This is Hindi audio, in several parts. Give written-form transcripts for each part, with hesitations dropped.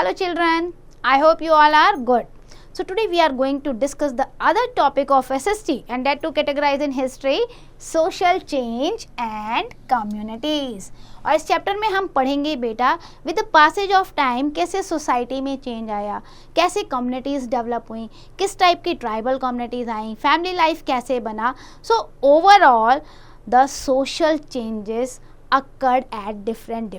Hello children, I hope you all are good. So today we are going to discuss the other topic of SST and that to categorize in history, social change and communities. और इस चैप्टर में हम पढ़ेंगे बेटा with the passage of time कैसे सोसाइटी में चेंज आया, कैसे कम्युनिटीज़ डेवलप हुई, किस टाइप की ट्राइबल कम्युनिटीज़ आई, फैमिली लाइफ कैसे बना. So overall the social changes occurred at different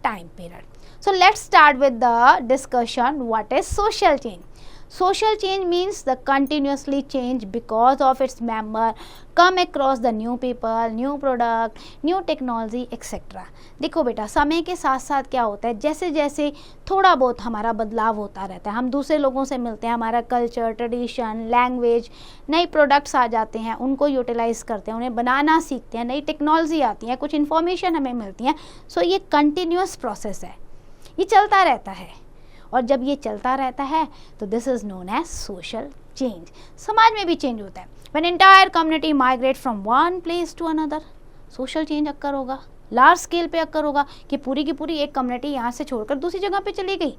time period. So let's start with the discussion. What is social change? Social change means the continuously change because of its member come across the new people, new product, new technology etc. देखो बेटा समय के साथ साथ क्या होता है, जैसे जैसे थोड़ा बहुत हमारा बदलाव होता रहता है, हम दूसरे लोगों से मिलते हैं, हमारा कल्चर, ट्रेडिशन, लैंग्वेज, नई प्रोडक्ट्स आ जाते हैं, उनको यूटिलाइज करते हैं, उन्हें बनाना सीखते हैं, नई टेक्नोलॉजी आती है, कुछ इन्फॉर्मेशन हमें मिलती है. सो ये कंटिन्यूस प्रोसेस है, ये चलता रहता है. और जब ये चलता रहता है तो this is known as social change. समाज में भी चेंज होता है. When entire community migrate from one place to another, social change occur होगा, लार्ज स्केल पे अक्कर होगा कि पूरी की पूरी एक कम्युनिटी यहाँ से छोड़कर दूसरी जगह पे चली गई,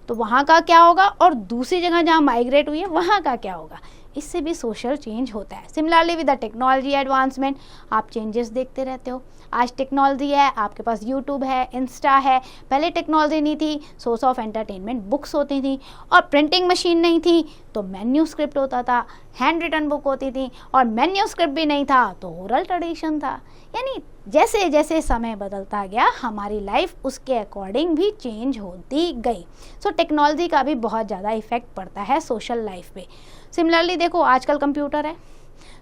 तो वहाँ का क्या होगा और दूसरी जगह जहाँ माइग्रेट हुई है वहाँ का क्या होगा. इससे भी सोशल चेंज होता है. Similarly with the technology advancement आप चेंजेस देखते रहते हो. आज टेक्नोलॉजी है, आपके पास यूट्यूब है, इंस्टा है. पहले टेक्नोलॉजी नहीं थी, सोर्स ऑफ एंटरटेनमेंट बुक्स होती थी, और प्रिंटिंग मशीन नहीं थी तो मेन्यू स्क्रिप्ट होता था, हैंड रिटन बुक होती थी, और मेन्यू स्क्रिप्ट भी नहीं था तो ओरल ट्रेडिशन था. यानी जैसे जैसे समय बदलता गया हमारी लाइफ उसके अकॉर्डिंग भी चेंज होती गई. सो टेक्नोलॉजी का भी बहुत ज़्यादा इफेक्ट पड़ता है सोशल लाइफ पे. सिमिलरली देखो आजकल कंप्यूटर है,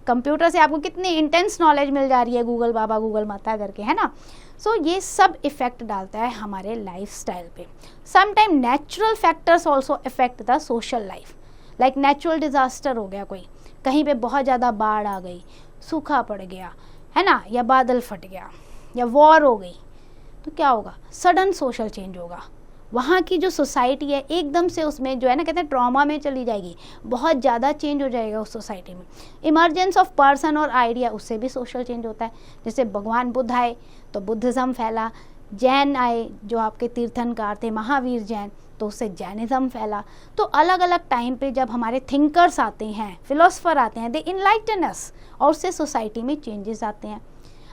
कंप्यूटर से आपको कितनी इंटेंस नॉलेज मिल जा रही है, गूगल बाबा गूगल माता करके, है ना. सो ये सब इफेक्ट डालता है हमारे लाइफ स्टाइल पे. Sometime natural factors also effect the social life. Like natural disaster हो गया, कोई कहीं पे बहुत ज़्यादा बाढ़ आ गई, सूखा पड़ गया, है ना, या बादल फट गया, या वॉर हो गई, तो क्या होगा, सडन सोशल चेंज होगा. वहाँ की जो सोसाइटी है एकदम से उसमें जो है ना कहते हैं ट्रॉमा में चली जाएगी, बहुत ज़्यादा चेंज हो जाएगा उस सोसाइटी में. इमरजेंस ऑफ पर्सन और आइडिया, उससे भी सोशल चेंज होता है. जैसे भगवान बुद्ध आए तो बुद्धिज़्म फैला, जैन आए जो आपके तीर्थंकार थे महावीर जैन, तो उससे जैनिज़्म फैला. तो अलग अलग टाइम पे जब हमारे थिंकर्स आते हैं, फिलोसफर आते हैं, दे इनलाइटन अस, और उससे सोसाइटी में चेंजेस आते हैं.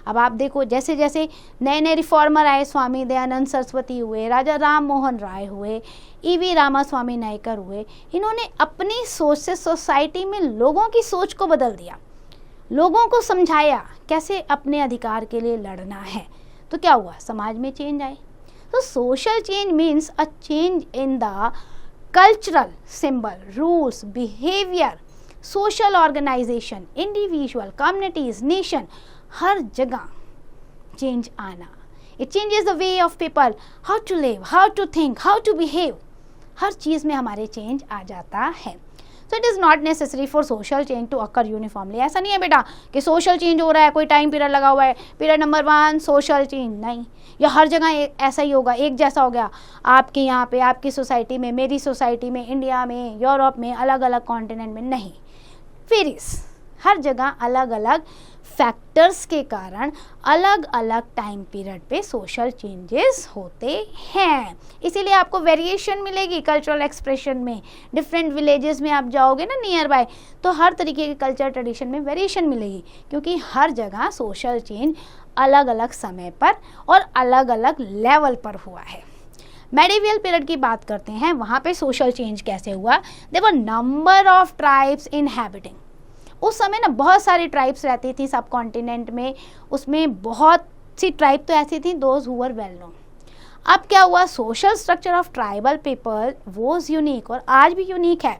अब आप देखो जैसे जैसे नए नए रिफॉर्मर आए, स्वामी दयानंद सरस्वती हुए, राजा राम मोहन राय हुए, ईवी रामास्वामी नायकर हुए, इन्होंने अपनी सोच से सोसाइटी में लोगों की सोच को बदल दिया, लोगों को समझाया कैसे अपने अधिकार के लिए लड़ना है. तो क्या हुआ, समाज में चेंज आए. तो social change means a change in the cultural symbol, rules, behaviour, social organisation, individual, communities, nation, हर जगह चेंज आना. It changes the way of people, how to live, how to think, how to behave. हर चीज़ में हमारे चेंज आ जाता है. So it is not necessary for social change to occur uniformly. ऐसा नहीं है बेटा कि सोशल चेंज हो रहा है, कोई टाइम पीरियड लगा हुआ है, पीरियड नंबर 1 सोशल चेंज, नहीं, या हर जगह ऐसा ही होगा, एक जैसा हो गया. आपके यहाँ पे, आपकी सोसाइटी में, मेरी सोसाइटी में, इंडिया में, यूरोप में, अलग अलग कॉन्टिनेंट में, नहीं. वेरीज, हर जगह अलग अलग फैक्टर्स के कारण अलग अलग टाइम पीरियड पे सोशल चेंजेस होते हैं. इसीलिए आपको वेरिएशन मिलेगी कल्चरल एक्सप्रेशन में. डिफरेंट विलेजेस में आप जाओगे ना नियर बाय, तो हर तरीके के कल्चर ट्रेडिशन में वेरिएशन मिलेगी, क्योंकि हर जगह सोशल चेंज अलग अलग समय पर और अलग अलग लेवल पर हुआ है. मेडिवल पीरियड की बात करते हैं, वहाँ पे सोशल चेंज कैसे हुआ. There were number of tribes inhabiting. उस समय ना बहुत सारी ट्राइब्स रहती थी सब कॉन्टिनेंट में, उसमें बहुत सी ट्राइब तो ऐसी थी those who were well known. अब क्या हुआ, social structure of tribal people was unique, और आज भी यूनिक है.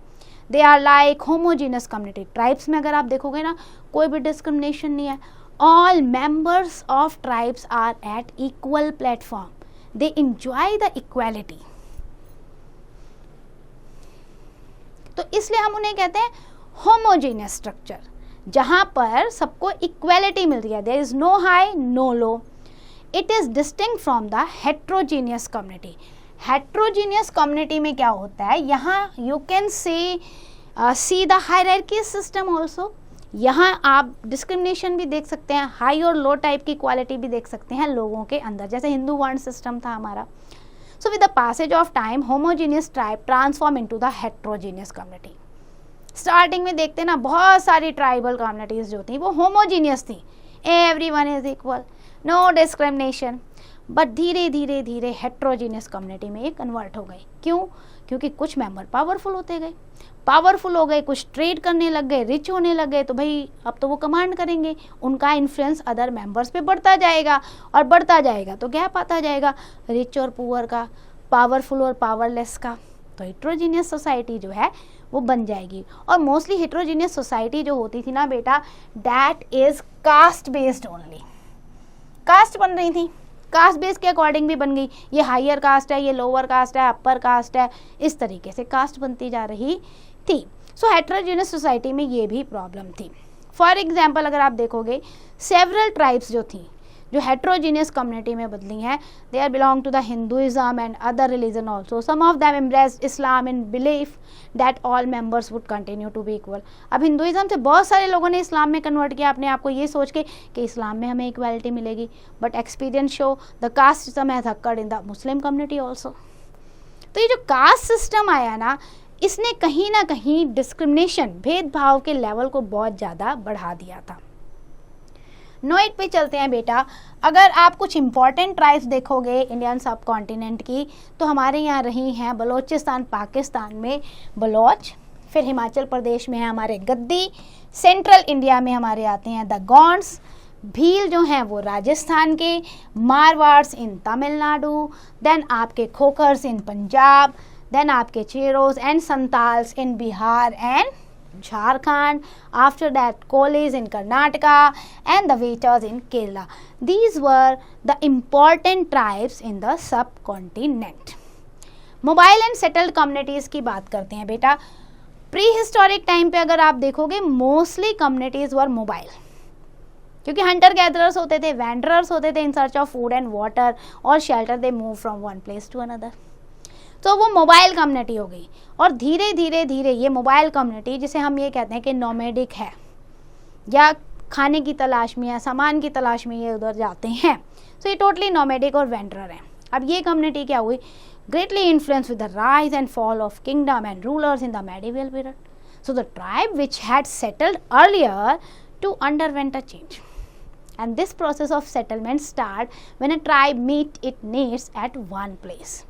They are like homogeneous community. Tribes में अगर आप देखोगे ना कोई भी डिस्क्रिमिनेशन नहीं है. All members of tribes are at equal platform, they enjoy the equality. तो इसलिए हम उन्हें कहते हैं होमोजेनियस स्ट्रक्चर, जहाँ पर सबको इक्वालिटी मिल रही है. There is no high no low. It is distinct from the heterogeneous community. Heterogeneous community में क्या होता है, यहाँ you can see the hierarchy system also. यहाँ आप डिस्क्रिमिनेशन भी देख सकते हैं, हाई और लो टाइप की क्वालिटी भी देख सकते हैं लोगों के अंदर, जैसे हिंदू वर्ण सिस्टम था हमारा. So with the passage of time, homogeneous tribe transform into the heterogeneous community. Starting में देखते ना बहुत सारी ट्राइबल कम्युनिटीज जो थी वो होमोजीनियस थी, everyone is equal, no discrimination, but धीरे धीरे धीरे हेट्रोजीनियस कम्युनिटी में ये कन्वर्ट हो गई। क्यों? क्योंकि कुछ मेंबर पावरफुल होते गए, पावरफुल हो गए, कुछ ट्रेड करने लग गए, रिच होने लग गए, तो भाई अब तो वो कमांड करेंगे, उनका इन्फ्लुएंस अदर मेंबर्स पे बढ़ता जाएगा, और बढ़ता जाएगा तो गैप आता जाएगा रिच और पुअर का, पावरफुल और पावरलेस का। तो हेट्रोजीनियस सोसाइटी जो है वो बन जाएगी। और मोस्टली हेट्रोजीनियस सोसाइटी जो होती थी ना बेटा, that is caste based only. Caste बन रही थी, कास्ट बेस के अकॉर्डिंग भी बन गई, ये हायर कास्ट है, ये लोअर कास्ट है, अपर कास्ट है, इस तरीके से कास्ट बनती जा रही थी। सो हेट्रोजीनियस सोसाइटी में ये भी प्रॉब्लम थी। फॉर एग्जाम्पल अगर आप देखोगे, सेवरल ट्राइब्स जो थी जो हेट्रोजीनियस कम्युनिटी में बदली हैं, they are belong to the Hinduism and other religion also. Some of them embraced Islam in belief that all members would continue to be equal. अब हिंदुइज्म से बहुत सारे लोगों ने इस्लाम में कन्वर्ट किया अपने आप को, ये सोच के कि इस्लाम में हमें इक्वालिटी मिलेगी, but experience show the caste system has occurred in the Muslim community also. तो ये जो कास्ट सिस्टम आया ना, इसने कहीं ना कहीं डिस्क्रिमिनेशन, भेदभाव के लेवल को बहुत ज़्यादा बढ़ा दिया था। नोइट पे चलते हैं बेटा। अगर आप कुछ इंपॉर्टेंट ट्राइब्स देखोगे इंडियन सब कॉन्टिनेंट की, तो हमारे यहाँ रही हैं बलोचिस्तान पाकिस्तान में बलोच, फिर हिमाचल प्रदेश में है हमारे गद्दी, सेंट्रल इंडिया में हमारे आते हैं द गोंड्स, भील जो हैं वो राजस्थान के, मारवाड़्स इन तमिलनाडु, देन आपके खोखर्स इन पंजाब, देन आपके Cheros and Santals in Bihar and Jharkhand, after that Kolis in Karnataka and the Vedas in Kerala. These were the important tribes in the subcontinent. Mobile and settled communities की बात करते हैं बेटा। प्री हिस्टोरिक टाइम पे अगर आप देखोगे, मोस्टली कम्युनिटीज वर मोबाइल, क्योंकि हंटर गैदरर्स होते थे, वैंडरर्स होते थे in search of food and water और shelter, they move from one place to another. तो वो मोबाइल कम्युनिटी हो गई, और धीरे धीरे धीरे ये मोबाइल कम्युनिटी, जिसे हम ये कहते हैं कि नोमैडिक है, या खाने की तलाश में या सामान की तलाश में ये उधर जाते हैं, सो ये टोटली नोमैडिक और वेंडरर हैं। अब ये कम्युनिटी क्या हुई, greatly influence with the rise and fall of kingdom and rulers in the medieval period. So the tribe which had settled earlier to underwent a change, and this process of settlement start when a tribe meet it needs at one place.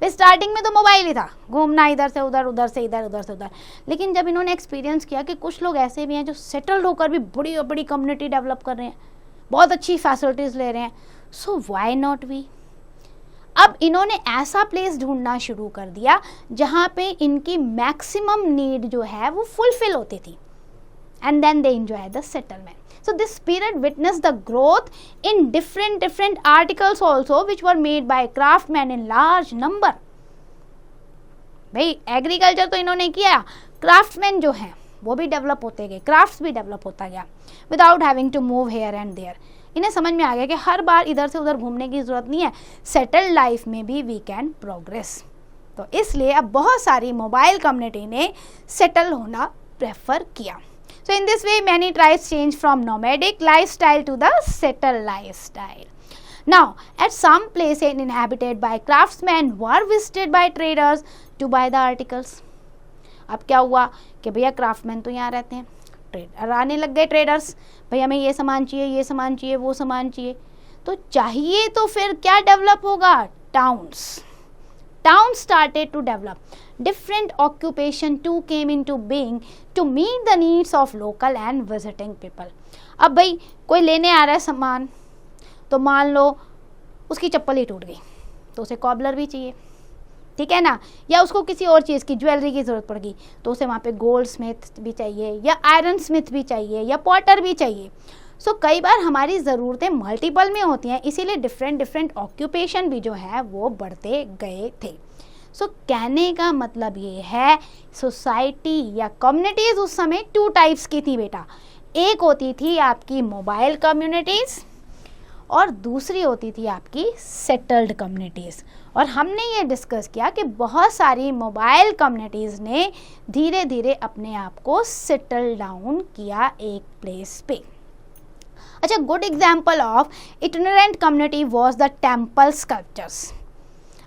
Starting में तो मोबाइल ही था, घूमना इधर से उधर, उधर से इधर, उधर से उधर, लेकिन जब इन्होंने एक्सपीरियंस किया कि कुछ लोग ऐसे भी हैं जो सेटल्ड होकर भी बड़ी बड़ी कम्युनिटी डेवलप कर रहे हैं, बहुत अच्छी फैसिलिटीज़ ले रहे हैं, सो व्हाई नॉट वी। अब इन्होंने ऐसा प्लेस ढूंढना शुरू कर दिया जहाँ पे इनकी मैक्सिमम नीड जो है वो फुलफिल होती थी, and then they enjoy the settlement. So this period witnessed the growth in different articles also, which were made by craftsmen in large number. भाई एग्रीकल्चर तो इन्होंने किया, क्राफ्ट्समैन जो हैं वो भी डेवलप होते गए, क्राफ्ट्स भी डेवलप होता गया, without having to move here and there. इन्हें समझ में आ गया कि हर बार इधर से उधर घूमने की ज़रूरत नहीं है, सेटल्ड लाइफ में भी वी कैन प्रोग्रेस. तो इसलिए अब बहुत सारी मोबाइल कम्युनिटी ने सेटल होना प्रेफर किया. So in this way many tribes changed from nomadic lifestyle to the settled lifestyle. Now at some places inhabited by craftsmen were visited by traders to buy the articles. अब क्या हुआ कि भैया क्राफ्टमैन तो यहाँ रहते हैं, ट्रेडर आने लग गए, ट्रेडर्स, भैया हमें ये सामान चाहिए, ये सामान चाहिए, वो सामान चाहिए, तो चाहिए तो फिर क्या डेवलप होगा, towns. Towns started to develop. Different occupation too came into being to meet the needs of local and visiting people. अब भाई कोई लेने आ रहा है सामान, तो मान लो उसकी चप्पल ही टूट गई, तो उसे कॉबलर भी चाहिए, ठीक है ना, या उसको किसी और चीज़ की ज्वेलरी की ज़रूरत पड़ गई, तो उसे वहाँ पे गोल्ड स्मिथ भी चाहिए, या आयरन स्मिथ भी चाहिए, या पॉटर भी चाहिए. सो कई बार हमारी ज़रूरतें मल्टीपल में होती हैं, इसीलिए डिफरेंट ऑक्यूपेशन भी जो है वो बढ़ते गए थे. सो कहने का मतलब ये है, सोसाइटी या कम्युनिटीज़ उस समय टू टाइप्स की थी बेटा. एक होती थी आपकी मोबाइल कम्युनिटीज़ और दूसरी होती थी आपकी सेटल्ड कम्युनिटीज़. और हमने ये डिस्कस किया कि बहुत सारी मोबाइल कम्युनिटीज़ ने धीरे धीरे अपने आप को सेटल डाउन किया एक प्लेस पे. अच्छा, good example of itinerant community was the temple sculptures.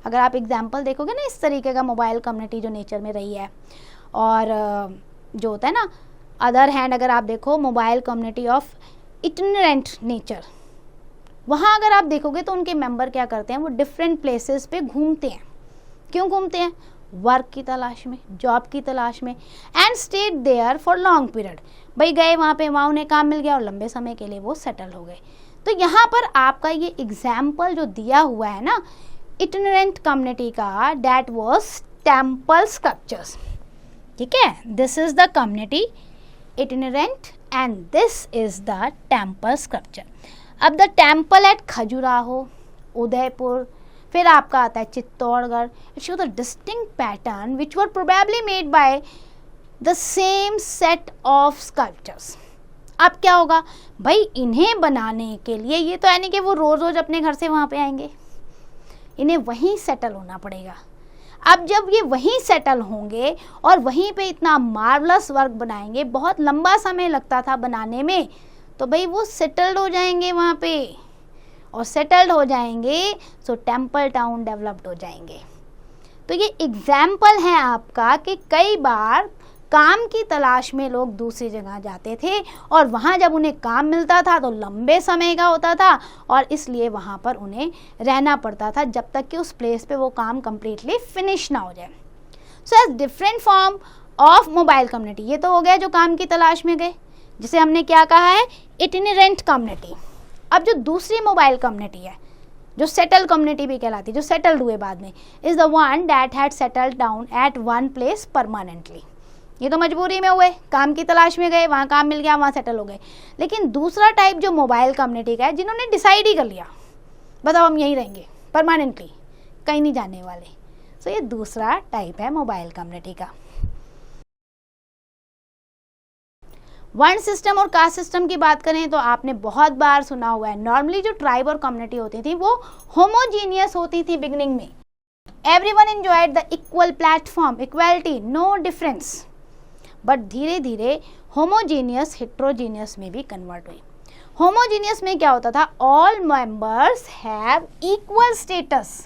अगर आप एग्जाम्पल देखोगे ना इस तरीके का मोबाइल कम्युनिटी जो नेचर में रही है, और जो होता है ना अदर हैंड अगर आप देखो मोबाइल कम्युनिटी ऑफ इटिनेरेंट नेचर, वहाँ अगर आप देखोगे तो उनके मेंबर क्या करते हैं, वो डिफरेंट प्लेसेस पे घूमते हैं। क्यों घूमते हैं? वर्क की तलाश में, जॉब की तलाश में, and stayed there for long period. भाई गए वहाँ पे, वहाँ उन्हें काम मिल गया और लंबे समय के लिए वो सेटल हो गए। तो यहाँ पर आपका ये एग्जाम्पल जो दिया हुआ है ना इटिनेरेंट कम्युनिटी का, दैट वाज टेम्पल स्कल्पचर्स। ठीक है, this is the community itinerant and this is the temple sculpture. अब the temple at Khajuraho, Udaipur, फिर आपका आता है Chittorgarh. It show the distinct pattern which were probably made by the same set of sculptures. अब क्या होगा भाई, इन्हें बनाने के लिए ये तो है नहीं कि वो रोज रोज अपने घर से वहाँ पे आएंगे, इन्हें वहीं सेटल होना पड़ेगा। अब जब ये वहीं सेटल होंगे और वहीं पे इतना मार्वलस वर्क बनाएंगे, बहुत लंबा समय लगता था बनाने में, तो भाई वो सेटल्ड हो जाएंगे वहाँ पे, और सेटल्ड हो जाएंगे सो टेम्पल टाउन डेवलप्ड हो जाएंगे। तो ये एग्जाम्पल है आपका कि कई बार काम की तलाश में लोग दूसरी जगह जाते थे और वहाँ जब उन्हें काम मिलता था तो लंबे समय का होता था और इसलिए वहाँ पर उन्हें रहना पड़ता था जब तक कि उस प्लेस पे वो काम कम्प्लीटली फिनिश ना हो जाए। So as different form of mobile community, ये तो हो गया जो काम की तलाश में गए, जिसे हमने क्या कहा है, इटिनेरेंट कम्युनिटी। अब जो दूसरी मोबाइल कम्युनिटी है, जो सेटल कम्युनिटी भी कहलाती है, जो सेटल्ड हुए बाद में, is the one that had settled down at one place permanently. ये तो मजबूरी में हुए, काम की तलाश में गए, वहाँ काम मिल गया, वहाँ सेटल हो गए। लेकिन दूसरा टाइप जो मोबाइल कम्युनिटी का है, जिन्होंने डिसाइड ही कर लिया बताओ हम यहीं रहेंगे परमानेंटली, कहीं नहीं जाने वाले, सो ये दूसरा टाइप है मोबाइल कम्युनिटी का। वर्ण सिस्टम और कास्ट सिस्टम की बात करें तो आपने बहुत बार सुना हुआ है, नॉर्मली जो ट्राइब और कम्युनिटी होती थी वो होमोजीनियस होती थी बिगिनिंग में, everyone enjoyed the equal platform, equality, no difference, but धीरे धीरे होमोजीनियस हेट्रोजीनियस में भी कन्वर्ट हुई। होमोजीनियस में क्या होता था, all members have equal status,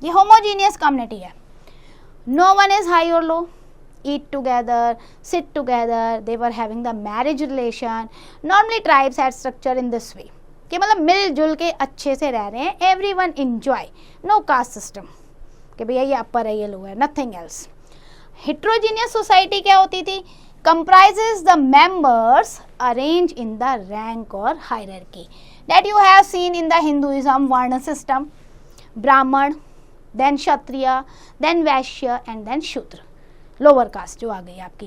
ये होमोजीनियस कम्युनिटी है, नो वन इज हाई और लो, eat together, sit together, they were having the marriage relation. Normally tribes had structure in this way कि मतलब मिलजुल के अच्छे से रह रहे हैं, everyone enjoy, no caste system कि भैया ये अपर है ये lower, nothing else. Heterogeneous society क्या होती थी, comprises the members arranged in the rank or hierarchy that you have seen in the Hinduism varna system, Brahman, then Kshatriya, then Vaishya and then Shudra, lower caste जो आ गई आपकी।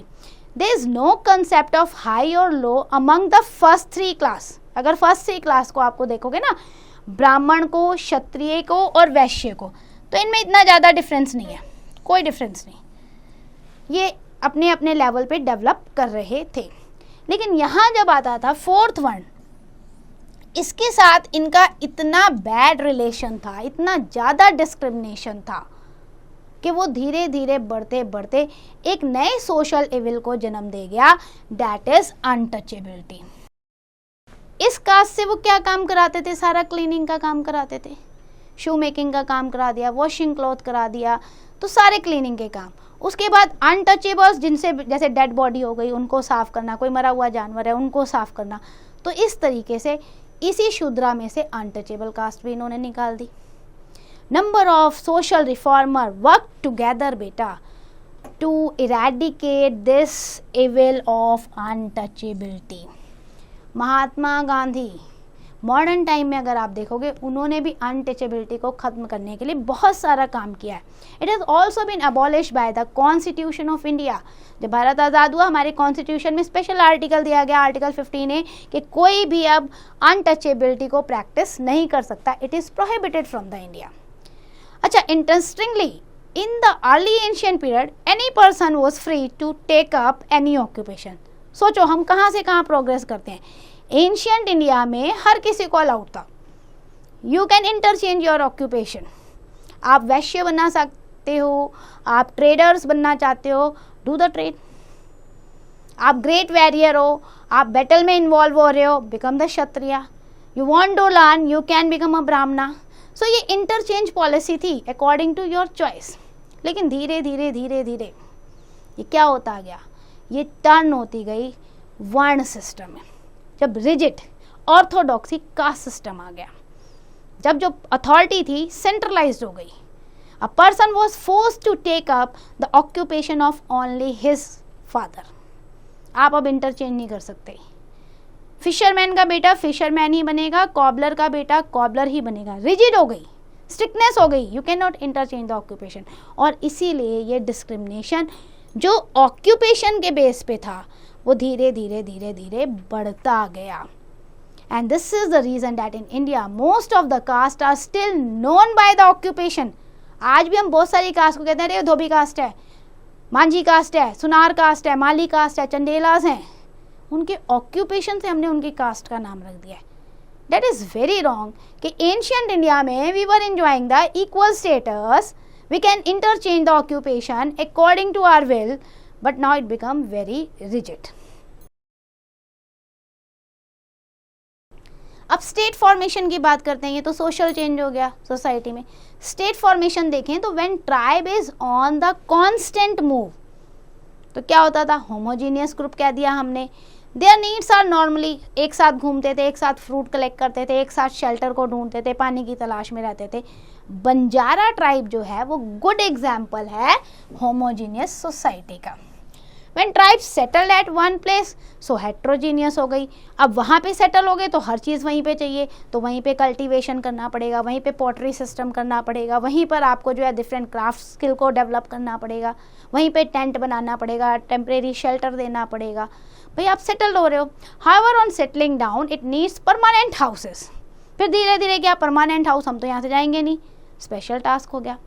There is no concept of high और low among the first three class. अगर फर्स्ट थ्री क्लास को आपको देखोगे ना, ब्राह्मण को, क्षत्रिय को और वैश्य को, तो इनमें इतना ज़्यादा डिफरेंस नहीं है, कोई डिफरेंस नहीं, ये अपने अपने लेवल पे डेवलप कर रहे थे। लेकिन यहाँ जब आता था फोर्थ वर्ण, इसके साथ इनका इतना बैड रिलेशन था, इतना ज़्यादा डिस्क्रिमिनेशन था कि वो धीरे धीरे बढ़ते बढ़ते एक नए सोशल इविल को जन्म दे गया, दैट इज अनटचेबिलिटी। इस कास्ट से वो क्या काम कराते थे, सारा क्लीनिंग का काम कराते थे, शू मेकिंग का काम करा दिया, वॉशिंग क्लॉथ करा दिया, तो सारे क्लीनिंग के काम। उसके बाद अनटचेबल्स, जिनसे जैसे डेड बॉडी हो गई उनको साफ करना, कोई मरा हुआ जानवर है उनको साफ करना, तो इस तरीके से इसी शूद्रा में से अनटचेबल कास्ट भी इन्होंने निकाल दी। Number of social reformer work together beta to eradicate this evil of untouchability. Mahatma Gandhi modern time में अगर आप देखोगे उन्होंने भी अनटचेबिलिटी को ख़त्म करने के लिए बहुत सारा काम किया है। It has also been abolish by the constitution of India. जब भारत आज़ाद हुआ हमारे कॉन्स्टिट्यूशन में स्पेशल आर्टिकल दिया गया, आर्टिकल 15A, कि कोई भी अब अनटचेबिलिटी को प्रैक्टिस नहीं कर सकता, it is prohibited from the India. अच्छा, interestingly in the early ancient period any person was free to take up any occupation. सोचो हम कहाँ से कहाँ प्रोग्रेस करते हैं। एंशियंट इंडिया में हर किसी को अलाउड था, you can interchange your occupation. आप वैश्य बनना सकते हो, आप ट्रेडर्स बनना चाहते हो, डू द ट्रेड। आप ग्रेट वॉरियर हो, आप बैटल में इन्वॉल्व हो रहे हो, become the Kshatriya. You want to learn, you can become a Brahmana. So ये इंटरचेंज पॉलिसी थी अकॉर्डिंग टू योर चॉइस, लेकिन धीरे धीरे धीरे धीरे ये क्या होता गया, ये टर्न होती गई वर्ण सिस्टम में। जब रिजिड ऑर्थोडॉक्सी कास्ट सिस्टम आ गया, जब जो अथॉरिटी थी सेंट्रलाइज्ड हो गई, a person was forced to take up the occupation of only his father. आप अब इंटरचेंज नहीं कर सकते, फिशरमैन का बेटा फिशरमैन ही बनेगा, कॉबलर का बेटा कॉबलर ही बनेगा। रिजिड हो गई, स्ट्रिक्टनेस हो गई, you can not interchange the occupation. और इसीलिए ये डिस्क्रिमिनेशन जो ऑक्यूपेशन के बेस पे था वो धीरे धीरे धीरे धीरे बढ़ता गया। And this is the reason that in India most of the caste are still known by the occupation. आज भी हम बहुत सारी कास्ट को कहते हैं अरे धोबी कास्ट है, मांझी कास्ट है, सुनार कास्ट है, माली कास्ट है, चंदेलास हैं, उनके ऑक्यूपेशन से हमने उनकी कास्ट का नाम रख दिया है। दैट इज़ वेरी रॉन्ग कि एंशियंट इंडिया में we were enjoying the equal status, we can interchange the occupation according to our will, but now it become very rigid. अब स्टेट फॉर्मेशन की बात करते हैं, ये तो सोशल चेंज हो गया सोसाइटी में। स्टेट फॉर्मेशन देखें तो when tribe is on the constant move, तो क्या होता था, होमोजीनियस ग्रुप कह दिया हमने। देयर नीड्स आर नॉर्मली, एक साथ घूमते थे, एक साथ फ्रूट कलेक्ट करते थे, एक साथ शेल्टर को ढूंढते थे, पानी की तलाश में रहते थे। बंजारा ट्राइब जो है वो गुड एग्जाम्पल है होमोजीनियस सोसाइटी का। When tribes settled at one place, so heterogeneous हो गई। अब वहाँ पे सेटल हो गए तो हर चीज़ वहीं पे चाहिए, तो वहीं पे कल्टीवेशन करना पड़ेगा, वहीं पे पॉटरी सिस्टम करना पड़ेगा, वहीं पर आपको जो है डिफरेंट क्राफ्ट स्किल को डेवलप करना पड़ेगा, वहीं पे टेंट बनाना पड़ेगा, टेम्परेरी शेल्टर देना पड़ेगा। भाई आप सेटल हो रहे हो। However on settling down it needs permanent houses. फिर धीरे धीरे क्या, परमानेंट हाउस हम तो यहाँ से जाएंगे नहीं, स्पेशल टास्क हो गया।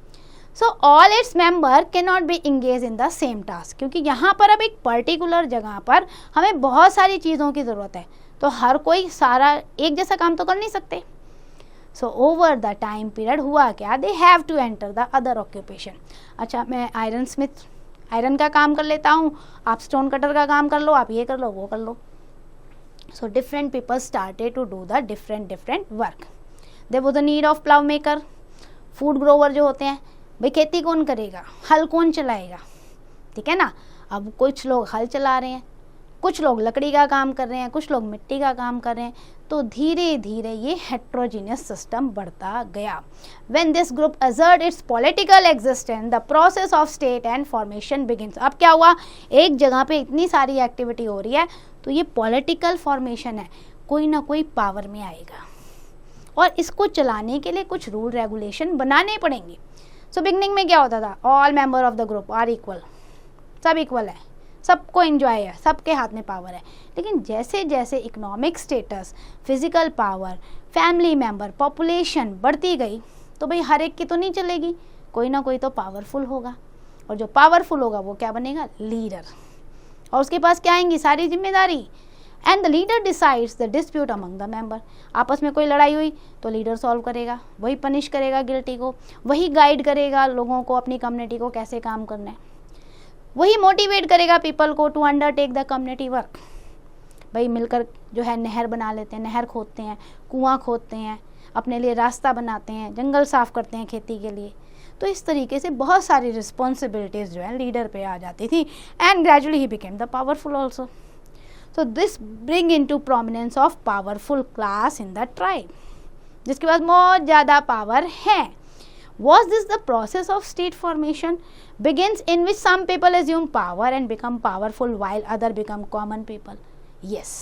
So all its member can not be engage in the same task, क्योंकि यहाँ पर अब एक पर्टिकुलर जगह पर हमें बहुत सारी चीज़ों की ज़रूरत है, तो हर कोई सारा एक जैसा काम तो कर नहीं सकते। So over the time period हुआ क्या, they have to enter the other occupation. अच्छा मैं आयरन स्मिथ, आयरन का काम कर लेता हूँ, आप स्टोन कटर का काम कर लो, आप ये कर लो वो कर लो। So different people started to do the different work. There was the need of plough maker, food grower जो होते हैं, भाई खेती कौन करेगा, हल कौन चलाएगा, ठीक है ना। अब कुछ लोग हल चला रहे हैं, कुछ लोग लकड़ी का काम कर रहे हैं, कुछ लोग मिट्टी का काम कर रहे हैं, तो धीरे धीरे ये हेट्रोजीनियस सिस्टम बढ़ता गया। When this group assert it's political existence the process of state and formation begins. अब क्या हुआ, एक जगह पे इतनी सारी एक्टिविटी हो रही है तो ये पॉलिटिकल फॉर्मेशन है, कोई ना कोई पावर में आएगा और इसको चलाने के लिए कुछ रूल रेगुलेशन बनाने पड़ेंगे। सो बिगनिंग में क्या होता था, all member of the group are equal, सब इक्वल है, सबको एंजॉय है, सबके हाथ में पावर है। लेकिन जैसे जैसे economic status, physical power, family member, population बढ़ती गई, तो भाई हर एक की तो नहीं चलेगी, कोई ना कोई तो पावरफुल होगा, और जो पावरफुल होगा वो क्या बनेगा, लीडर, और उसके पास क्या आएंगी, सारी जिम्मेदारी। And the leader decides the dispute among the member. आपस में कोई लड़ाई हुई तो लीडर सॉल्व करेगा, वही पनिश करेगा गिल्टी को, वही गाइड करेगा लोगों को, अपनी कम्युनिटी को कैसे काम करना है, वही मोटिवेट करेगा पीपल को to undertake the community work. भाई मिलकर जो है नहर बना लेते हैं, नहर खोदते हैं, कुआं खोदते हैं, अपने लिए रास्ता बनाते हैं, जंगल साफ करते हैं खेती के लिए। तो इस तरीके से बहुत सारी रिस्पॉन्सिबिलिटीज़ जो है लीडर पे आ जाती थी, and gradually he became the powerful also. So this bring into prominence of powerful class in the tribe, जिसके पास बहुत ज़्यादा पावर है। Was this the process of state formation begins in which some people assume power and become powerful while other become common people? Yes,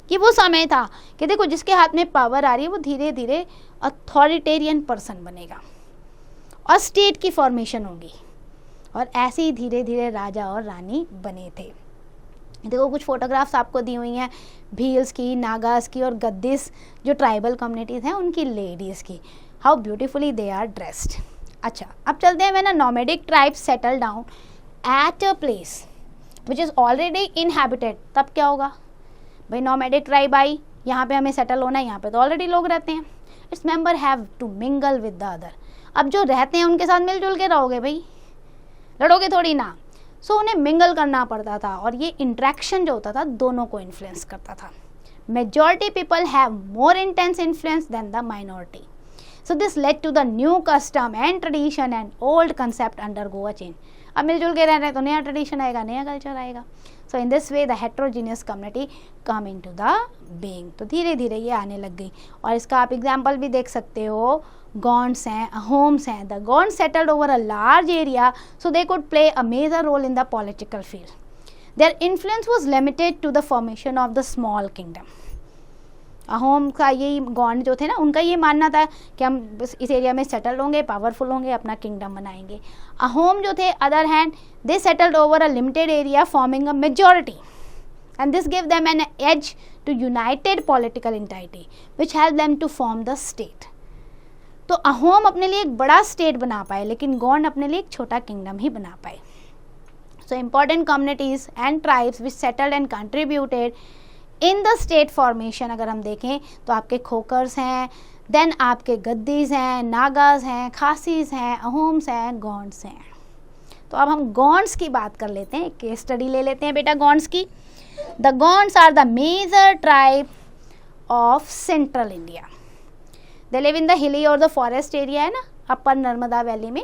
कि वो समय था कि देखो जिसके हाथ में पावर आ रही है वो धीरे धीरे अथॉरिटेरियन पर्सन बनेगा और स्टेट की फॉर्मेशन होगी, और ऐसे ही धीरे धीरे राजा और रानी बने थे। देखो कुछ फोटोग्राफ्स आपको दी हुई हैं भील्स की, नागास की और गद्दीस जो ट्राइबल कम्युनिटीज़ हैं उनकी लेडीज़ की, how beautifully they are dressed. अच्छा अब चलते हैं, when a nomadic tribe settle down at a place which is already inhabited, तब क्या होगा, भाई नोमैडिक ट्राइब आई, यहाँ पे हमें सेटल होना है, यहाँ पे तो ऑलरेडी लोग रहते हैं, its member have to mingle with the other. अब जो रहते हैं उनके साथ मिलजुल के रहोगे, भाई लड़ोगे थोड़ी ना। सो उन्हें मिंगल करना पड़ता था, और ये इंट्रैक्शन जो होता था दोनों को इन्फ्लुएंस करता था। Majority people have more intense influence than the minority. So this led to the new custom and tradition and old concept undergo a change. अब मिलजुल के रह रहे हैं तो नया ट्रेडिशन आएगा, नया कल्चर आएगा. So in this way the heterogeneous community come into the being. तो धीरे धीरे ये आने लग गई. और इसका आप एग्जाम्पल भी देख सकते हो. Gonds हैं, Ahoms हैं. The Gonds settled over a large area so they could play a major role in the political field. Their influence was limited to the formation of the small kingdom. Ahom का यही गॉन्ड जो थे ना, उनका ये मानना था कि हम इस एरिया में सेटल होंगे, पावरफुल होंगे, अपना किंगडम बनाएंगे. अहोम जो थे other hand they settled over a limited area forming a majority and this give them an edge to united political entity which help them to form the state. तो अहोम अपने लिए एक बड़ा स्टेट बना पाए, लेकिन गॉन्ड अपने लिए एक छोटा किंगडम ही बना पाए. So important communities and tribes which settled and contributed in the state formation अगर हम देखें तो आपके खोकर्स हैं, देन आपके गद्दीज हैं, नागाज हैं, खासीज हैं, अहोम्स हैं, गॉन्ड्स हैं. तो अब हम गॉन्ड्स की बात कर लेते हैं. केस स्टडी ले लेते हैं बेटा गॉन्ड्स की. The Gonds are the major tribe of central India. They live in the hilly और द फॉरेस्ट एरिया है ना, अपर नर्मदा वैली में,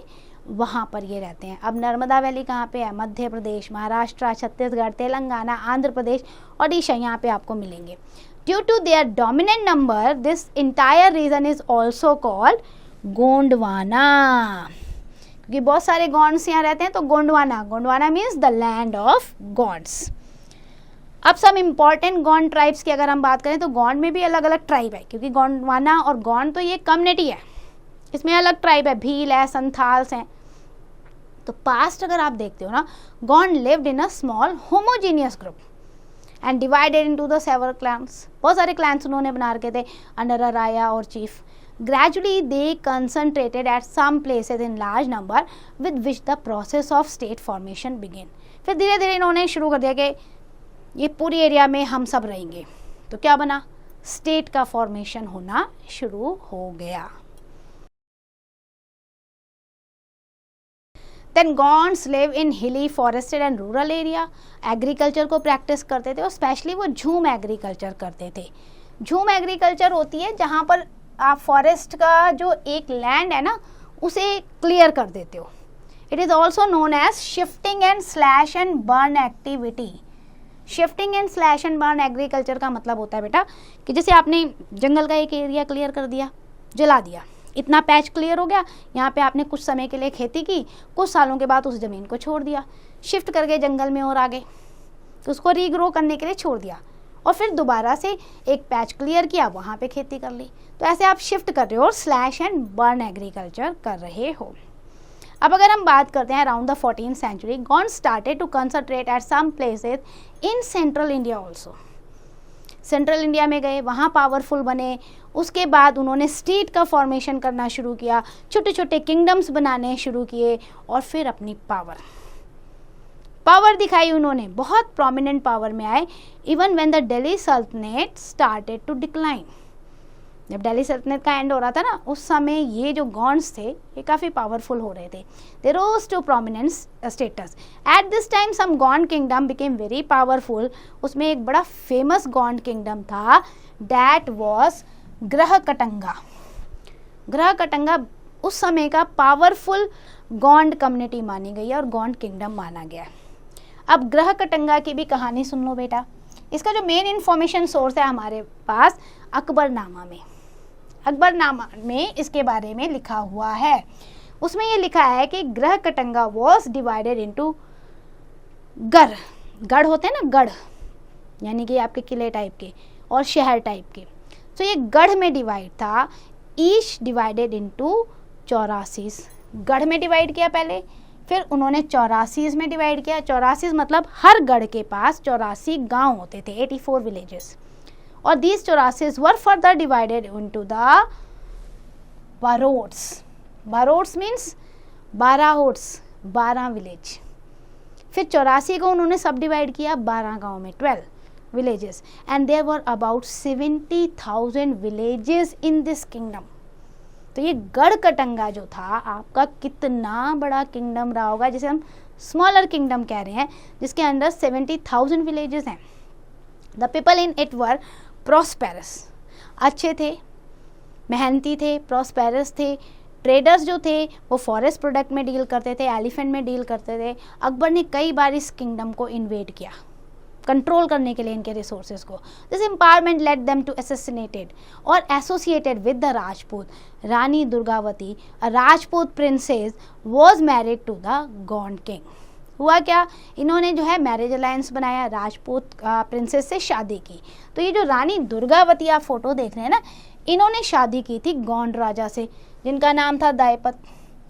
वहाँ पर ये रहते हैं. अब नर्मदा वैली कहाँ पे है? मध्य प्रदेश, महाराष्ट्र, छत्तीसगढ़, तेलंगाना, आंध्र प्रदेश, ओडिशा, यहाँ पे आपको मिलेंगे. Due to their dominant number this entire region is also called Gondwana. क्योंकि बहुत सारे गॉन्ड्स यहाँ रहते हैं तो Gondwana. Gondwana means the land of gods. अब सब इम्पॉर्टेंट गॉन्ड ट्राइब्स की अगर हम बात करें तो गॉन्ड में भी अलग अलग ट्राइब है, क्योंकि गोंडवाना और गॉन्ड तो ये कम्युनिटी है, इसमें अलग ट्राइब है, भील है, संथाल्स हैं. तो पास्ट अगर आप देखते हो ना, Gond lived in a small homogeneous group and divided into the several clans. बहुत सारे क्लैंस उन्होंने बना रखे थे under a raya or chief. Gradually they concentrated at some places in large number with which the process of state formation begin. फिर धीरे धीरे इन्होंने शुरू कर दिया कि ये पूरी एरिया में हम सब रहेंगे. तो क्या बना? स्टेट का फॉर्मेशन होना शुरू हो गया. देन गॉन्ड्स लिव इन हिली, forested and rural area. Agriculture को प्रैक्टिस करते थे और स्पेशली वो झूम एग्रीकल्चर करते थे. झूम एग्रीकल्चर होती है जहाँ पर आप फॉरेस्ट का जो एक लैंड है ना उसे क्लियर कर देते हो. It is also known as shifting and slash and burn activity. Shifting and slash and burn agriculture का मतलब होता है बेटा कि जैसे आपने जंगल का एक एरिया क्लियर कर दिया, जला दिया, इतना पैच क्लियर हो गया, यहाँ पे आपने कुछ समय के लिए खेती की, कुछ सालों के बाद उस ज़मीन को छोड़ दिया, शिफ्ट कर गए जंगल में और आगे, तो उसको रीग्रो करने के लिए छोड़ दिया और फिर दोबारा से एक पैच क्लियर किया, वहाँ पे खेती कर ली. तो ऐसे आप शिफ्ट कर रहे हो और स्लैश एंड बर्न एग्रीकल्चर कर रहे हो. अब अगर हम बात करते हैं around the 14th century, Gond started to concentrate at some places in central India also. Central India में गए, वहाँ पावरफुल बने. उसके बाद उन्होंने स्टेट का फॉर्मेशन करना शुरू किया, छोटे छोटे किंगडम्स बनाने शुरू किए और फिर अपनी पावर दिखाई उन्होंने. बहुत प्रोमिनेंट पावर में आए. इवन व्हेन द दिल्ली सल्तनत स्टार्टेड टू डिक्लाइन. जब दिल्ली सल्तनत का एंड हो रहा था ना, उस समय ये जो गॉन्ड्स थे ये काफ़ी पावरफुल हो रहे थे. They rose to prominence status. At this time some Gond kingdom became very powerful. उसमें एक बड़ा फेमस गॉन्ड किंगडम था, दैट वॉज ग्रहकटंगा. ग्रहकटंगा उस समय का पावरफुल गॉन्ड कम्युनिटी मानी गई है और गॉन्ड किंगडम माना गया है. अब ग्रहकटंगा की भी कहानी सुन लो बेटा. इसका जो मेन इन्फॉर्मेशन सोर्स है हमारे पास अकबरनामा में. अकबरनामा में इसके बारे में लिखा हुआ है. उसमें ये लिखा है कि ग्रहकटंगा वॉज डिवाइडेड इनटू गढ़. गढ़ होते हैं ना, गढ़ यानी कि आपके किले टाइप के और शहर टाइप के. तो ये गढ़ में डिवाइड था. Each divided into 84. गढ़ में डिवाइड किया पहले, फिर उन्होंने 84 में डिवाइड किया. 84 मतलब हर गढ़ के पास 84 गांव होते थे, 84 विलेजेस. और these 84 were further divided into the Barhots. Barhots means 12 होट्स, 12 विलेज. फिर 84 को उन्होंने सब डिवाइड किया 12 गांव में, 12 villages, and there were about 70,000 villages in this kingdom. तो ये गढ़कटंगा जो था आपका कितना बड़ा किंगडम रहा होगा, जिसे हम स्मॉलर किंगडम कह रहे हैं, जिसके अंदर 70,000 विलेजेस हैं. The people in it were prosperous. अच्छे थे, मेहनती थे, प्रॉस्पेरस थे। ट्रेडर्स जो थे वो फॉरेस्ट प्रोडक्ट में डील करते थे, एलिफेंट में डील करते थे। अकबर ने कई बार इस किंगडम को इन्वेड किया कंट्रोल करने के लिए इनके रिसोर्सेज को। This empowerment led them to assassinated और associated with the Rajput. Rani Durgavati, a Rajput princess, was married to the Gond king. हुआ क्या, इन्होंने जो है मैरिज अलायंस बनाया, राजपूत प्रिंसेस से शादी की। तो ये जो रानी दुर्गावती आप फोटो देख रहे हैं ना, इन्होंने शादी की थी गौंड राजा से, जिनका नाम था दलपत।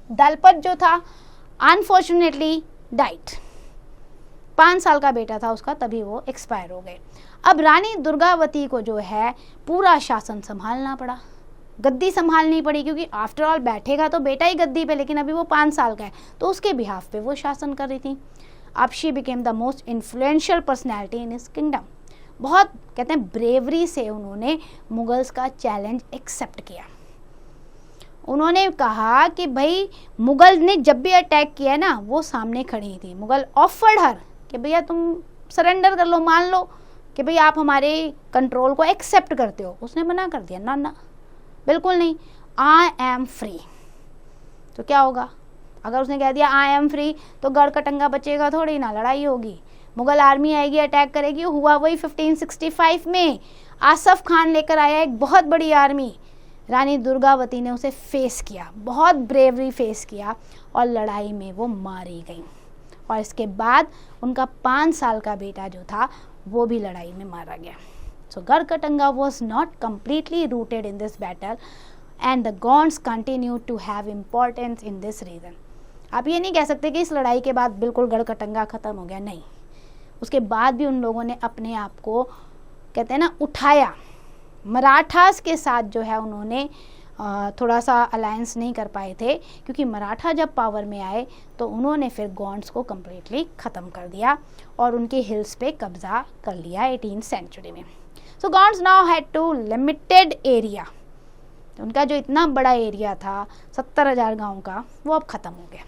दलपत जो था अनफॉर्चुनेटली डाइट, 5 साल का बेटा था उसका, तभी वो एक्सपायर हो गए। अब रानी दुर्गावती को जो है पूरा शासन संभालना पड़ा, गद्दी संभालनी पड़ी, क्योंकि आफ्टर ऑल बैठेगा तो बेटा ही गद्दी पे, लेकिन अभी वो 5 साल का है, तो उसके बिहाफ पे वो शासन कर रही थी। अब she became the most influential personality in his kingdom. बहुत कहते हैं ब्रेवरी से उन्होंने मुगल्स का चैलेंज एक्सेप्ट किया। उन्होंने कहा कि भाई मुगल ने जब भी अटैक किया ना, वो सामने खड़ी थी। मुगल ऑफर्ड हर कि भैया तुम सरेंडर कर लो, मान लो कि भाई आप हमारे कंट्रोल को एक्सेप्ट करते हो। उसने मना कर दिया, ना ना बिल्कुल नहीं, आई एम फ्री। तो क्या होगा, अगर उसने कह दिया आई एम फ्री, तो गढ़ कटंगा बचेगा थोड़ी ना, लड़ाई होगी, मुगल आर्मी आएगी, अटैक करेगी। हुआ वही 1565 में आसफ खान लेकर आया एक बहुत बड़ी आर्मी। रानी दुर्गावती ने उसे फेस किया, बहुत ब्रेवरी फेस किया, और लड़ाई में वो मारी गई। और इसके बाद उनका 5 साल का बेटा जो था वो भी लड़ाई में मारा गया। So Garhakatanga was not completely rooted in this battle and the Gonds continue to have importance in this region. आप ये नहीं कह सकते कि इस लड़ाई के बाद बिल्कुल गढ़कटंगा ख़त्म हो गया, नहीं, उसके बाद भी उन लोगों ने अपने आप को कहते हैं ना उठाया। मराठास के साथ जो है उन्होंने थोड़ा सा अलायंस नहीं कर पाए थे, क्योंकि मराठा जब पावर में आए तो उन्होंने फिर गॉन्ड्स को कम्प्लीटली ख़त्म कर दिया और उनके हिल्स पे कब्ज़ा कर लिया 18th सेंचुरी में। So Gonds now had to limited area, उनका जो इतना बड़ा एरिया था 70,000 गाँव का, वो अब ख़त्म हो गया।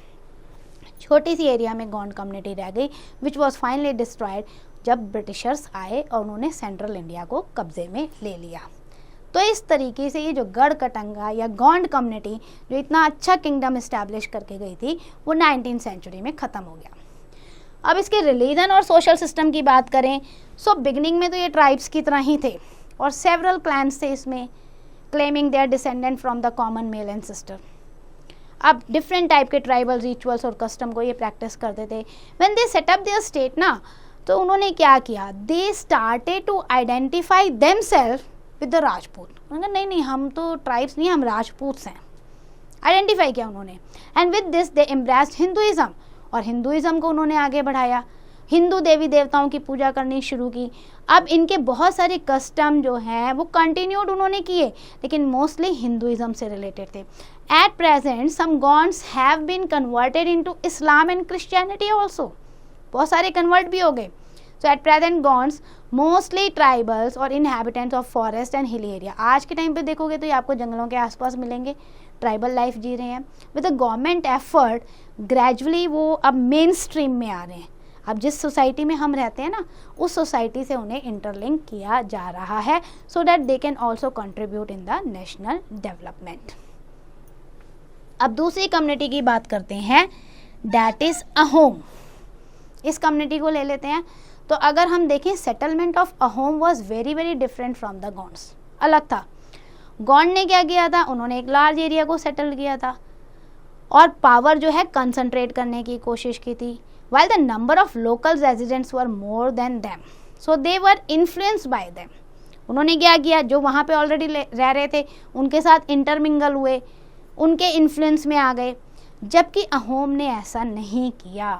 छोटी सी एरिया में गॉन्ड कम्युनिटी रह गई, विच वॉज फाइनली डिस्ट्रॉयड जब ब्रिटिशर्स आए और उन्होंने सेंट्रल इंडिया को कब्जे में ले लिया। तो इस तरीके से ये जो गढ़कटंगा या गॉन्ड कम्युनिटी जो इतना अच्छा किंगडम इस्टेब्लिश करके गई थी, वो 19th सेंचुरी में ख़त्म हो गया। अब इसके रिलीजन और सोशल सिस्टम की बात करें, सो बिगनिंग में तो ये ट्राइब्स की तरह ही थे और सेवरल क्लैंस थे इसमें, claiming their descendant from the common male ancestor. अब डिफरेंट टाइप के ट्राइबल रिचुअल्स और कस्टम को ये प्रैक्टिस करते थे। When they set up their state ना, तो उन्होंने क्या किया, they started to identify themself with the Rajput. उन्होंने नहीं नहीं हम तो ट्राइब्स नहीं, हम राजपूत हैं, आइडेंटिफाई किया उन्होंने। And with this they embraced Hinduism, और हिंदुइज्म को उन्होंने आगे बढ़ाया, हिंदू देवी देवताओं की पूजा करनी शुरू की। अब इनके बहुत सारे कस्टम जो हैं वो कंटिन्यूड उन्होंने किए, लेकिन मोस्टली हिंदुइज्म से रिलेटेड थे। At present some Gonds have been converted into Islam and Christianity also, बहुत सारे कन्वर्ट भी हो गए। So at present Gonds mostly tribals और inhabitants of forest and hill area. आज के टाइम पे देखोगे तो ये आपको जंगलों के आसपास मिलेंगे, ट्राइबल लाइफ जी रहे हैं। With the government effort gradually वो अब मेन स्ट्रीम में आ रहे हैं। अब जिस सोसाइटी में हम रहते हैं ना, उस सोसाइटी से उन्हें इंटरलिंक किया जा रहा है, so that they can also contribute in the national development. अब दूसरी कम्युनिटी की बात करते हैं, दैट इज अहोम। इस कम्युनिटी को ले लेते हैं। तो अगर हम देखें, settlement of Ahom was very very different from the Gonds, अलग था। गॉन्ड ने क्या किया था, उन्होंने एक लार्ज एरिया को सेटल किया था और पावर जो है कंसंट्रेट करने की कोशिश की थी, while the number of local residents were more than them, so they were influenced by them। उन्होंने क्या किया, जो वहाँ पे ऑलरेडी रह रहे थे उनके साथ इंटरमिंगल हुए, उनके इन्फ्लुएंस में आ गए। जबकि अहोम ने ऐसा नहीं किया।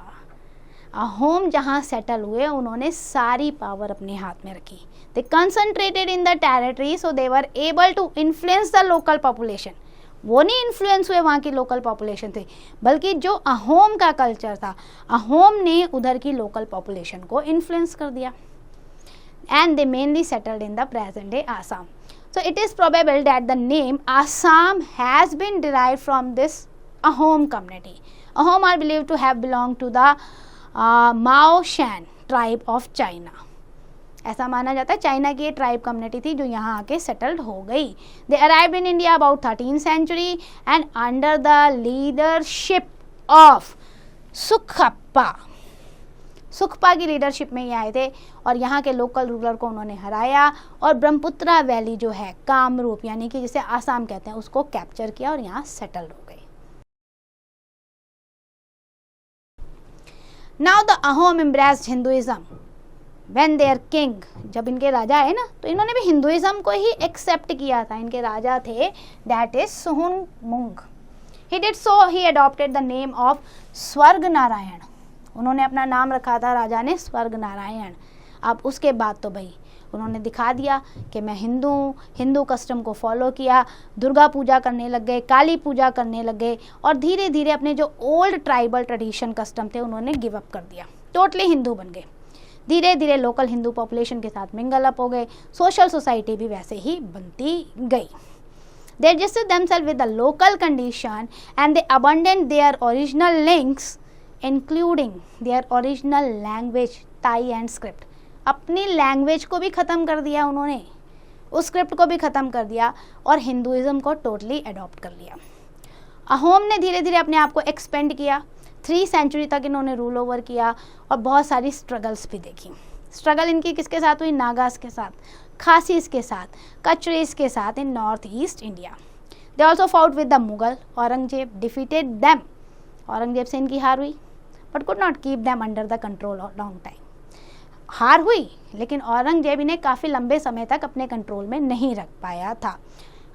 अहोम जहाँ सेटल हुए उन्होंने सारी पावर अपने हाथ में रखी। They concentrated in the territory, so they were able to influence the local population. वो नहीं इन्फ्लुएंस हुए वहाँ की लोकल पॉपुलेशन थे, बल्कि जो अहोम का कल्चर था, अहोम ने उधर की लोकल पॉपुलेशन को इन्फ्लुएंस कर दिया। And they mainly settled in the present day Assam. So it is probable that the name Assam has been derived from this Ahom community. Ahom are believed to have belong to the Mao Shan tribe of China. ऐसा माना जाता है। चाइना की ये ट्राइब कम्युनिटी थी जो यहाँ आके सेटल्ड हो गई। They arrived in India about 13th century and under the leadership of Sukaphaa. Sukaphaa की लीडरशिप में ये आए थे और यहाँ के लोकल रूलर को उन्होंने हराया और ब्रह्मपुत्रा वैली जो है, कामरूप यानी कि जिसे आसाम कहते हैं, उसको कैप्चर किया और यहाँ सेटल्ड हो गए। Now the Ahom embraced Hinduism when there king, जब इनके राजा है ना, तो इन्होंने भी हिंदुइज्म को ही एक्सेप्ट किया था। इनके राजा थे that is Suhungmung. He did so, he adopted the name of Swarga Narayan. उन्होंने अपना नाम रखा था राजा ने स्वर्ग नारायण। अब उसके बाद तो भाई उन्होंने दिखा दिया कि मैं हिंदू हूँ, हिंदू कस्टम को फॉलो किया, दुर्गा पूजा करने लग गए, काली पूजा करने लग गए और धीरे धीरे अपने जो ओल्ड ट्राइबल ट्रेडिशन कस्टम थे उन्होंने गिव अप कर दिया, टोटली हिंदू बन गए। धीरे धीरे लोकल हिंदू पॉपुलेशन के साथ मिंगल अप हो गए, सोशल सोसाइटी भी वैसे ही बनती गई। They adjusted themselves with the local condition and they abandoned their original links including their original language, Tai and script। अपनी लैंग्वेज को भी ख़त्म कर दिया उन्होंने, उस स्क्रिप्ट को भी ख़त्म कर दिया और हिंदुइज्म को टोटली अडॉप्ट कर लिया। अहोम ने धीरे धीरे अपने आप को एक्सपेंड किया, 3 सेंचुरी तक इन्होंने रूल ओवर किया और बहुत सारी स्ट्रगल्स भी देखी। स्ट्रगल इनकी किसके साथ हुई? नागास के साथ, खासीस के साथ, कचरेस के साथ in north east India. They also fought with the Mughal. Aurangzeb defeated them. Aurangzeb से इनकी हार हुई but could not keep them under the control long time. हार हुई लेकिन औरंगजेब इन्हें काफ़ी लंबे समय तक अपने कंट्रोल में नहीं रख पाया था।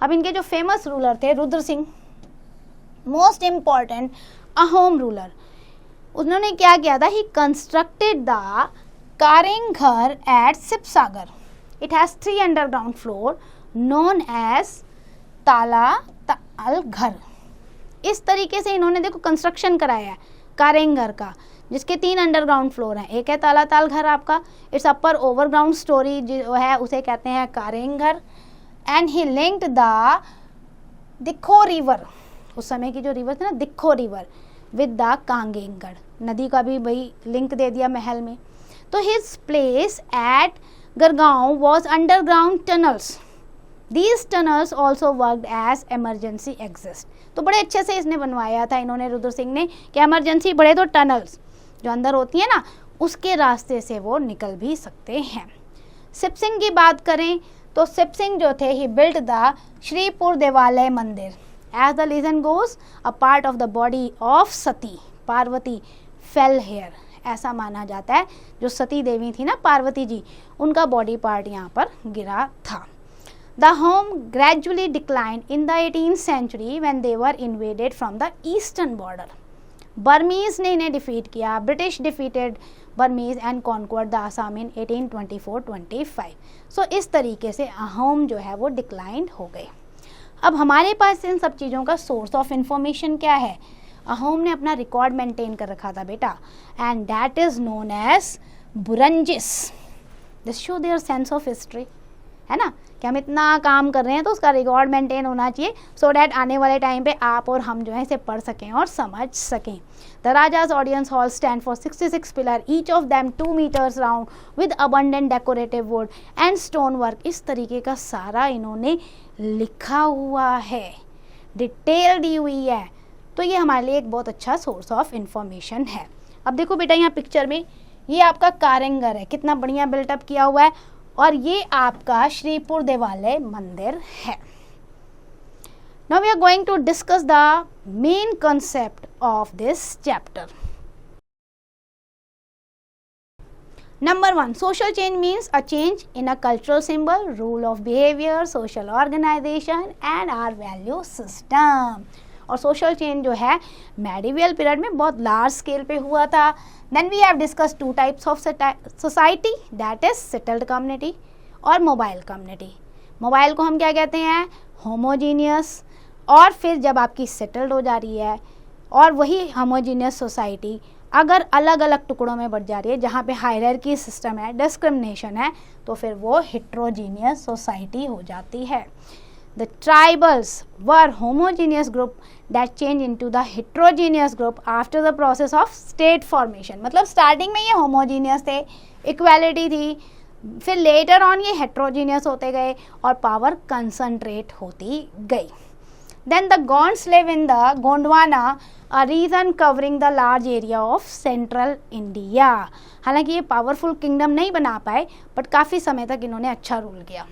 अब इनके जो फेमस रूलर थे Rudra Singh, most important Ahom ruler, उन्होंने क्या किया था? He constructed the Karenghar at Sivasagar. It has 3 underground floor known as Talatal घर। इस तरीके से इन्होंने देखो कंस्ट्रक्शन कराया है कारेंघर का, जिसके 3 अंडरग्राउंड फ्लोर हैं। एक है ताला ताल घर आपका, इट्स अपर ओवरग्राउंड स्टोरी जो है उसे कहते हैं कारेंघर। एंड ही लिंक्ड द दिखो रिवर, उस समय की जो रिवर थी ना दिखो रिवर, विद द कांगेंगढ़ नदी का भी भाई लिंक दे दिया महल में। तो his place at Gargaon was underground tunnels. These tunnels also worked as emergency exist. तो बड़े अच्छे से इसने बनवाया था इन्होंने रुद्र सिंह ने कि एमरजेंसी बड़े तो टनल्स जो अंदर होती है ना उसके रास्ते से वो निकल भी सकते हैं। शिव सिंह की बात करें तो शिव सिंह जो थे ही built the Shripur Devalaya mandir. As the legend goes a part of the body of Sati Parvati fell here. ऐसा माना जाता है जो सती देवी थी ना पार्वती जी, उनका बॉडी पार्ट यहाँ पर गिरा था। The home gradually declined in the 18th century when they were invaded from the eastern border. Burmese ने इन्हें डिफीट किया। British defeated Burmese and conquered the Assam in 1824-25। So इस तरीके से अहोम जो है वो डिक्लाइंड हो गए। अब हमारे पास इन सब चीज़ों का सोर्स ऑफ इंफॉर्मेशन क्या है? अहोम ने अपना रिकॉर्ड मेंटेन कर रखा था बेटा, and that is known as Buranjis. This show their sense of history, है ना, कि हम इतना काम कर रहे हैं तो उसका रिकॉर्ड मेंटेन होना चाहिए सो डैट आने वाले टाइम पे आप और हम जो है इसे पढ़ सकें और समझ सकें। The rajas audience hall stand for 66 pillar, each of them 2 meters round with abundant decorative would and stone work. इस तरीके का सारा इन्होंने लिखा हुआ है, डिटेल दी हुई है। तो ये हमारे लिए एक बहुत अच्छा सोर्स ऑफ इंफॉर्मेशन है। अब देखो बेटा यहाँ पिक्चर में ये आपका कारेंगर है, कितना बढ़िया बिल्टअप किया हुआ है, और ये आपका श्रीपुर देवालय मंदिर है। Now we are going to discuss the main concept of this chapter. Number 1, social change means a change in a cultural symbol, rule of behavior, social organization and our value system. और सोशल चेंज जो है मेडिवल पीरियड में बहुत लार्ज स्केल पे हुआ था। Then we have discuss 2 types of society, that is settled community और मोबाइल कम्युनिटी। मोबाइल को हम क्या कहते हैं? होमोजीनियस। और फिर जब आपकी सेटल्ड हो जा रही है और वही होमोजीनियस सोसाइटी अगर अलग अलग टुकड़ों में बढ़ जा रही है जहाँ पे हायरार्की सिस्टम है, डिस्क्रिमिनेशन है, तो फिर वो हेट्रोजीनियस सोसाइटी हो जाती है। The tribals were homogeneous group that changed into the heterogeneous group after the process of state formation. मतलब स्टार्टिंग में ये homogeneous थे, इक्वालिटी थी, फिर लेटर ऑन ये हेट्रोजीनियस होते गए और पावर कंसंट्रेट होती गई. Then the Gonds live in the Gondwana, a region covering the large area of central India. हालांकि ये पावरफुल किंगडम नहीं बना पाए बट काफ़ी समय तक इन्होंने अच्छा रूल किया.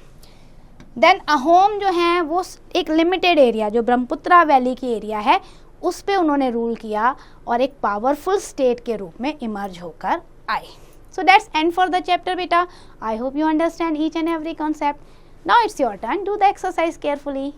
देन अहोम जो हैं वो एक लिमिटेड एरिया जो ब्रह्मपुत्रा वैली की एरिया है उस पे उन्होंने रूल किया और एक पावरफुल स्टेट के रूप में इमर्ज होकर आए. So that's end for the chapter beta. I hope you understand each and every concept. Now it's your turn. Do the exercise carefully.